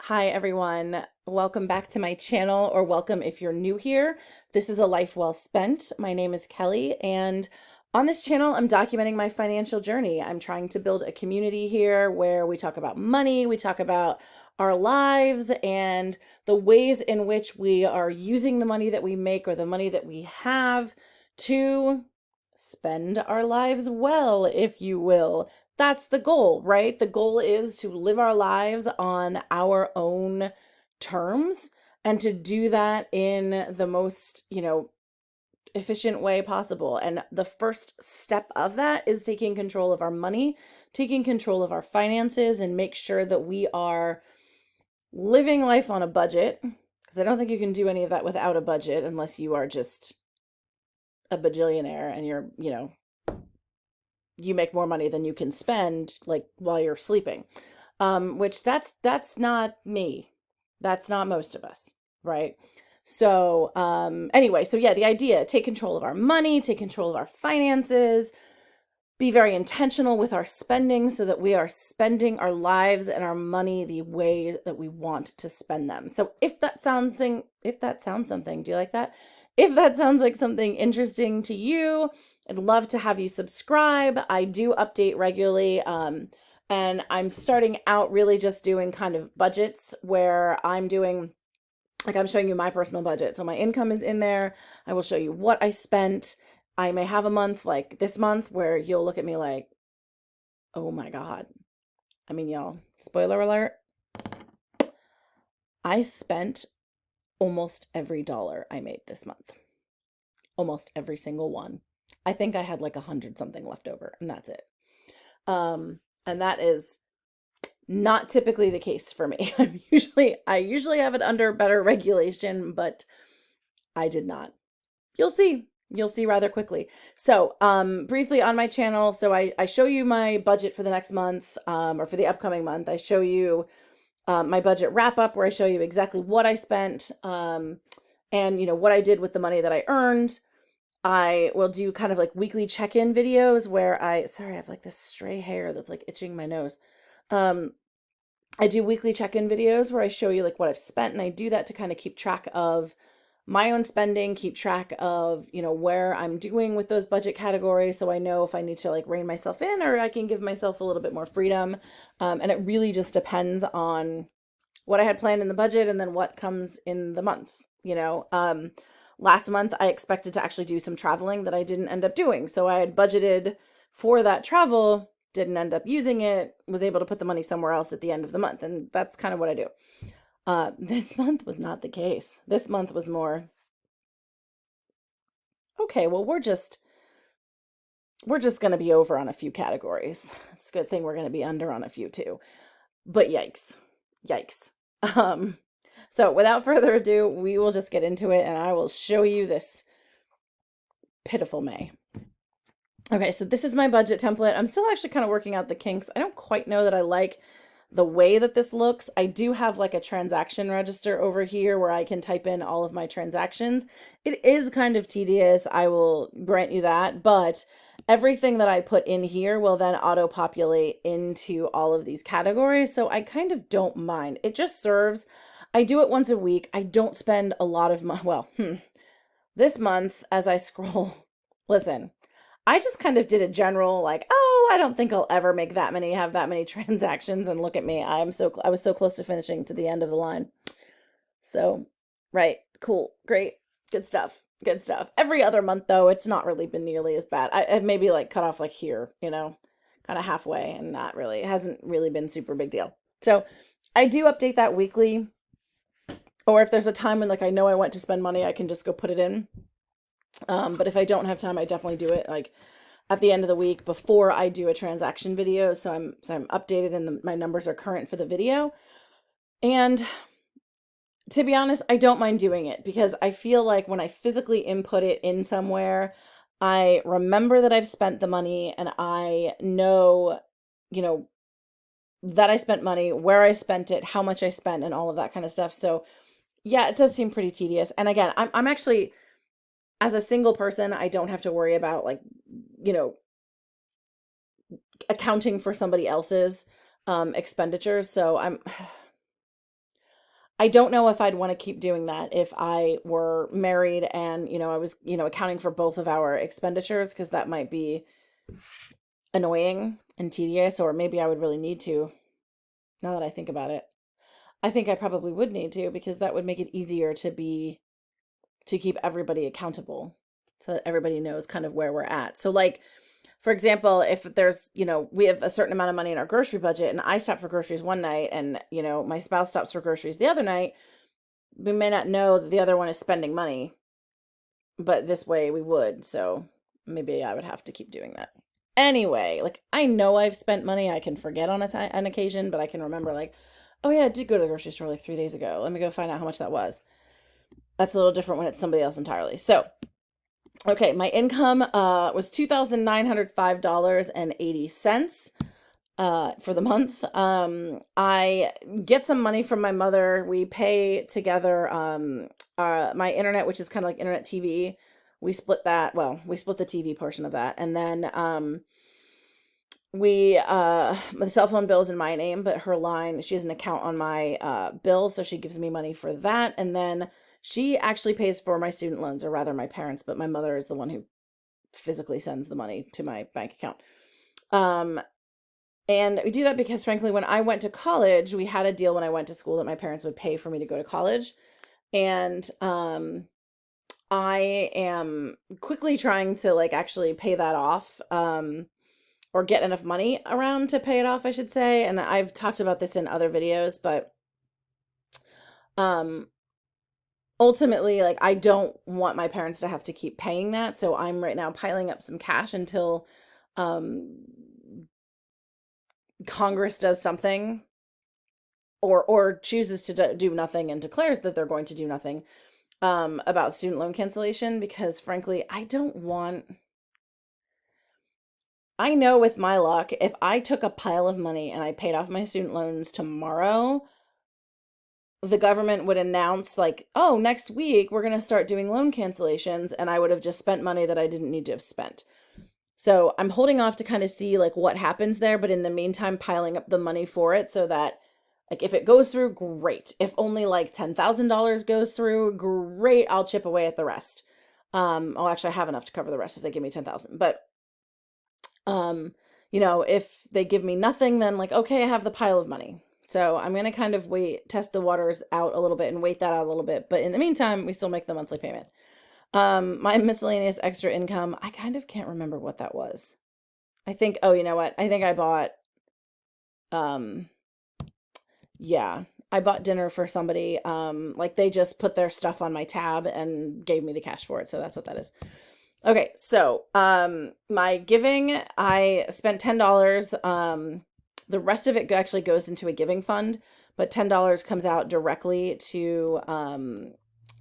Hi, everyone. Welcome back to my channel, or welcome if you're new here. This is A Life Well Spent. My name is Kelly, and on this channel, I'm documenting my financial journey. I'm trying to build a community here where we talk about money, we talk about our lives, and the ways in which we are using the money that we make or the money that we have to spend our lives well, if you will. That's the goal, right? The goal is to live our lives on our own terms and to do that in the most, efficient way possible. And the first step of that is taking control of our money, taking control of our finances, and make sure that we are living life on a budget. Because I don't think you can do any of that without a budget unless you are just a bajillionaire and you make more money than you can spend like while you're sleeping. Which that's not me. That's not most of us, right? So anyway, so yeah, the idea, take control of our money, take control of our finances, be very intentional with our spending so that we are spending our lives and our money the way that we want to spend them. So if that sounds something, do you like that? If that sounds like something interesting to you, I'd love to have you subscribe. I do update regularly. And I'm starting out really just doing kind of budgets where I'm doing, like, I'm showing you my personal budget. So my income is in there. I will show you what I spent. I may have a month like this month where you'll look at me like, oh my God. I mean, y'all, spoiler alert, I spent almost every dollar I made this month. Almost every single one. I think I had like 100 something left over, and that's it. And that is not typically the case for me. I usually have it under better regulation, but I did not. You'll see. You'll see rather quickly. So, briefly on my channel, so I show you my budget for the next month, or for the upcoming month. I show you my budget wrap up where I show you exactly what I spent, and what I did with the money that I earned. I will do kind of like weekly check-in videos where sorry, I have like this stray hair that's like itching my nose. Um, I do weekly check-in videos where I show you like what I've spent, and I do that to kind of keep track of my own spending, keep track of, where I'm doing with those budget categories, so I know if I need to like rein myself in or I can give myself a little bit more freedom. And it really just depends on what I had planned in the budget and then what comes in the month, Last month I expected to actually do some traveling that I didn't end up doing. So I had budgeted for that travel, didn't end up using it, was able to put the money somewhere else at the end of the month. And that's kind of what I do. This month was not the case. This month was more, okay, well, we're just going to be over on a few categories. It's a good thing we're going to be under on a few too. But yikes. Yikes. Um so without further ado, we will just get into it and I will show you this pitiful May. Okay, so this is my budget template. I'm still actually kind of working out the kinks. I don't quite know that I like the way that this looks. I do have like a transaction register over here where I can type in all of my transactions. It is kind of tedious, I will grant you that, but everything that I put in here will then auto-populate into all of these categories, so I kind of don't mind. It just serves. I do it once a week. I don't spend a lot of money. Well, this month as I scroll, listen, I just kind of did a general like, oh, I don't think I'll ever have that many transactions, and look at me. I was so close to finishing to the end of the line. So, right, cool, great, good stuff. Good stuff. Every other month though, it's not really been nearly as bad. I've maybe like cut off like here, kind of halfway, and not really. It hasn't really been super big deal. So, I do update that weekly, or if there's a time when like I know I went to spend money, I can just go put it in. But if I don't have time, I definitely do it like at the end of the week before I do a transaction video. So I'm updated and my numbers are current for the video. And to be honest, I don't mind doing it because I feel like when I physically input it in somewhere, I remember that I've spent the money and I know, you know, that I spent money, where I spent it, how much I spent, and all of that kind of stuff. So yeah, it does seem pretty tedious. And again, I'm actually, as a single person, I don't have to worry about like, you know, accounting for somebody else's expenditures. So I don't know if I'd want to keep doing that if I were married and, I was, accounting for both of our expenditures, because that might be annoying and tedious, or maybe I would really need to, now that I think about it. I think I probably would need to, because that would make it easier to keep everybody accountable so that everybody knows kind of where we're at. So like, for example, if there's, we have a certain amount of money in our grocery budget and I stop for groceries one night and, my spouse stops for groceries the other night, we may not know that the other one is spending money, but this way we would. So maybe I would have to keep doing that. Anyway, like I know I've spent money. I can forget on an occasion, but I can remember like, oh yeah, I did go to the grocery store like 3 days ago. Let me go find out how much that was. That's a little different when it's somebody else entirely. So, okay, my income was $2,905.80 for the month. I get some money from my mother. We pay together my internet, which is kind of like internet TV. We split that. Well, we split the TV portion of that, and then the cell phone bill's in my name, but her line, she has an account on my bill, so she gives me money for that, and then she actually pays for my student loans, or rather my parents, but my mother is the one who physically sends the money to my bank account. And we do that because, frankly, when I went to college, we had a deal when I went to school that my parents would pay for me to go to college. And I am quickly trying to like actually pay that off, or get enough money around to pay it off, I should say. And I've talked about this in other videos, but ultimately, like, I don't want my parents to have to keep paying that. So I'm right now piling up some cash until Congress does something, or chooses to do nothing and declares that they're going to do nothing about student loan cancellation, because frankly, I know with my luck, if I took a pile of money and I paid off my student loans tomorrow, the government would announce like, oh, next week we're going to start doing loan cancellations, and I would have just spent money that I didn't need to have spent. So I'm holding off to kind of see like what happens there, but in the meantime, piling up the money for it so that like if it goes through, great. If only like $10,000 goes through, great. I'll chip away at the rest. Actually, I have enough to cover the rest if they give me 10,000. But if they give me nothing, then like, okay, I have the pile of money. So I'm gonna kind of test the waters out a little bit and wait that out a little bit. But in the meantime, we still make the monthly payment. My miscellaneous extra income, I kind of can't remember what that was. I think, oh, you know what? I think I bought, yeah, I bought dinner for somebody. Like they just put their stuff on my tab and gave me the cash for it. So that's what that is. Okay. So, my giving, I spent $10. The rest of it actually goes into a giving fund, but $10 comes out directly to,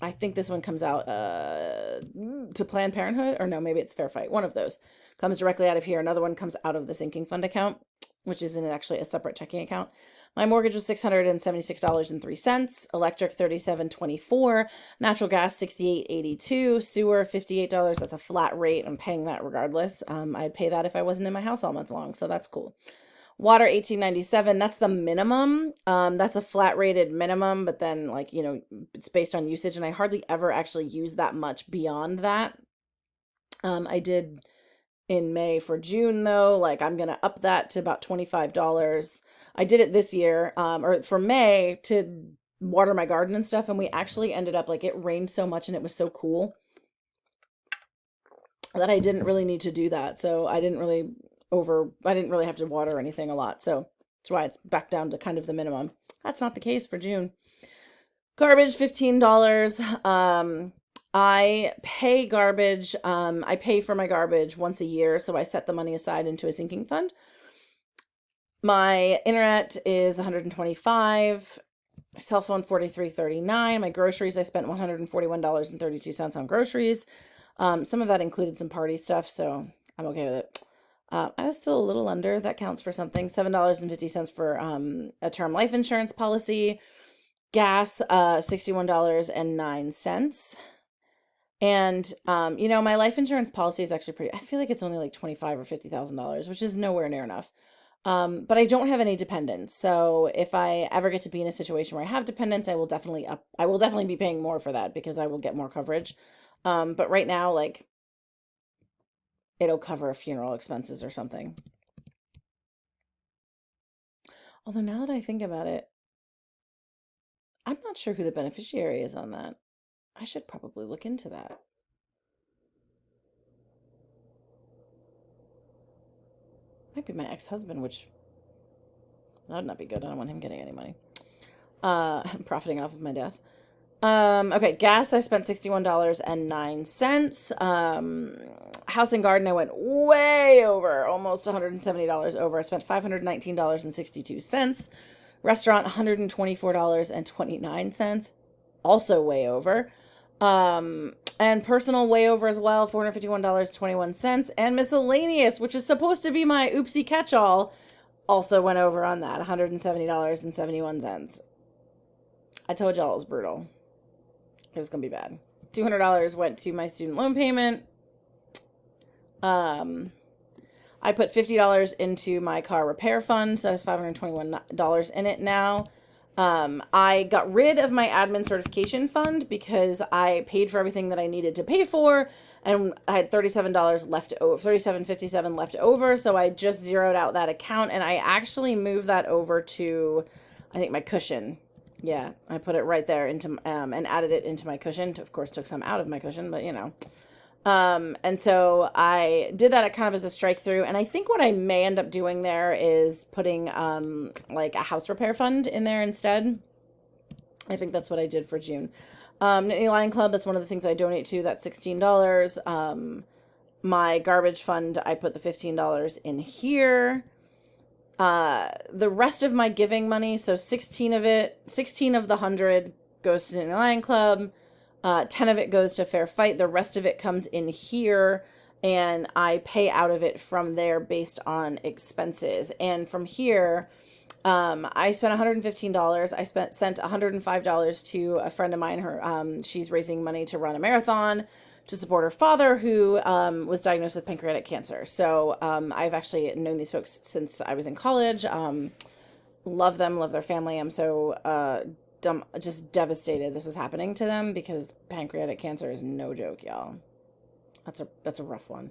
I think this one comes out to Planned Parenthood, or no, maybe it's Fair Fight. One of those comes directly out of here. Another one comes out of the sinking fund account, which is actually a separate checking account. My mortgage was $676.03, electric $37.24, natural gas $68.82, sewer $58. That's a flat rate. I'm paying that regardless. I'd pay that if I wasn't in my house all month long, so that's cool. Water $18.97. That's the minimum. That's a flat rated minimum, but then like, it's based on usage, and I hardly ever actually use that much beyond that. I did in May for June though. Like I'm gonna up that to about $25. I did it this year, or for May, to water my garden and stuff, and we actually ended up like, it rained so much and it was so cool that I didn't really need to do that. So I didn't really have to water anything a lot. So that's why it's back down to kind of the minimum. That's not the case for June. Garbage, $15. I pay garbage. I pay for my garbage once a year, so I set the money aside into a sinking fund. My internet is $125. Cell phone $43.39. My groceries, I spent $141.32 on groceries. Some of that included some party stuff, so I'm okay with it. I was still a little under. That counts for something. $7.50 for a term life insurance policy. Gas, $61.09. And my life insurance policy is actually pretty. I feel like it's only like $25,000 or $50,000, which is nowhere near enough. But I don't have any dependents. So if I ever get to be in a situation where I have dependents, I will definitely be paying more for that because I will get more coverage. But right now, like, it'll cover funeral expenses or something. Although now that I think about it, I'm not sure who the beneficiary is on that. I should probably look into that. Might be my ex-husband, which that would not be good. I don't want him getting any money. Profiting off of my death. Okay, gas, I spent $61.09. House and garden, I went way over, almost $170 over. I spent $519.62. Restaurant, $124.29, also way over. And personal, way over as well, $451.21. And miscellaneous, which is supposed to be my oopsie catch-all, also went over on that, $170.71. I told y'all it was brutal. It was gonna be bad. $200 went to my student loan payment. I put $50 into my car repair fund, so there's $521 in it now. I got rid of my admin certification fund because I paid for everything that I needed to pay for, and I had $37 left over, $37.57 left over, so I just zeroed out that account, and I actually moved that over to, I think, my cushion. Yeah, I put it right there into and added it into my cushion. Of course, took some out of my cushion, but you know. And so I did that kind of as a strike through. And I think what I may end up doing there is putting like a house repair fund in there instead. I think that's what I did for June. Nittany Lion Club, that's one of the things I donate to. That's $16. My garbage fund, I put the $15 in here. The rest of my giving money, so 16 of the 100 goes to Nittany Lion Club. 10 of it goes to Fair Fight. The rest of it comes in here, and I pay out of it from there based on expenses. And from here, I spent $115. I sent $105 to a friend of mine. She's raising money to run a marathon to support her father, who was diagnosed with pancreatic cancer. So I've actually known these folks since I was in college. Love them, love their family. I'm so just devastated this is happening to them because pancreatic cancer is no joke, y'all. That's a rough one.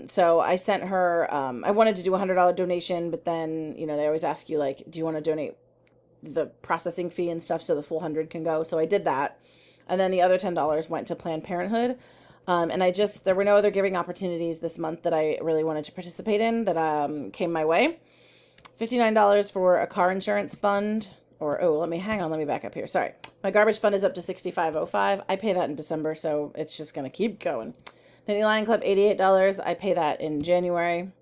So I sent her, I wanted to do a $100 donation, but then, you know, they always ask you, like, do you want to donate the processing fee and stuff so the full 100 can go? So I did that. And then the other $10 went to Planned Parenthood. And there were no other giving opportunities this month that I really wanted to participate in that came my way. $59 for a car insurance fund. Let me back up here. Sorry. My garbage fund is up to $65.05. I pay that in December, so it's just going to keep going. Nittany Lion Club, $88. I pay that in January.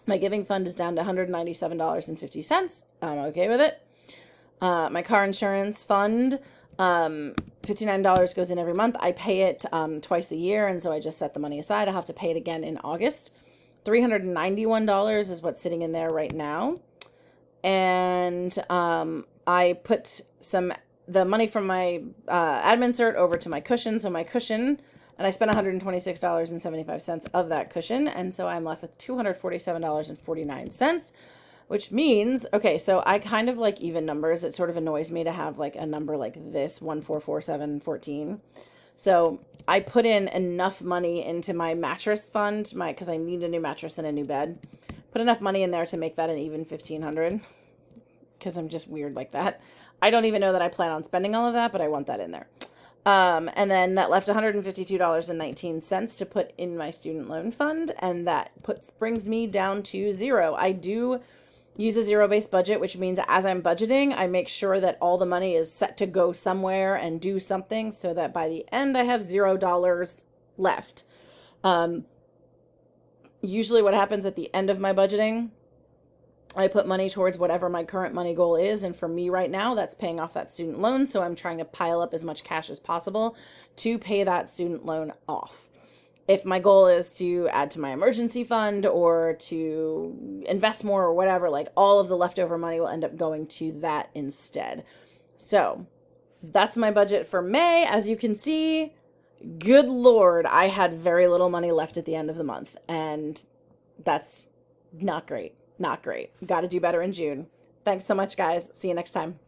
My giving fund is down to $197.50. I'm okay with it. My car insurance fund, $59 goes in every month. I pay it twice a year, and so I just set the money aside. I'll have to pay it again in August. $391 is what's sitting in there right now. And I put the money from my admin cert over to my cushion. So my cushion, and I spent $126.75 of that cushion. And so I'm left with $247.49, which means, okay, so I kind of like even numbers. It sort of annoys me to have like a number like this, 144714. So I put in enough money into my mattress fund, because I need a new mattress and a new bed. Put enough money in there to make that an even $1,500, because I'm just weird like that. I don't even know that I plan on spending all of that, but I want that in there. And then that left $152.19 to put in my student loan fund, and that brings me down to zero. I do use a zero-based budget, which means as I'm budgeting, I make sure that all the money is set to go somewhere and do something so that by the end I have $0 left. Usually what happens at the end of my budgeting, I put money towards whatever my current money goal is. And for me right now, that's paying off that student loan. So I'm trying to pile up as much cash as possible to pay that student loan off. If my goal is to add to my emergency fund or to invest more or whatever, like all of the leftover money will end up going to that instead. So that's my budget for May. As you can see, good Lord, I had very little money left at the end of the month, and that's not great. not great. Got to do better in June. Thanks so much, guys. See you next time.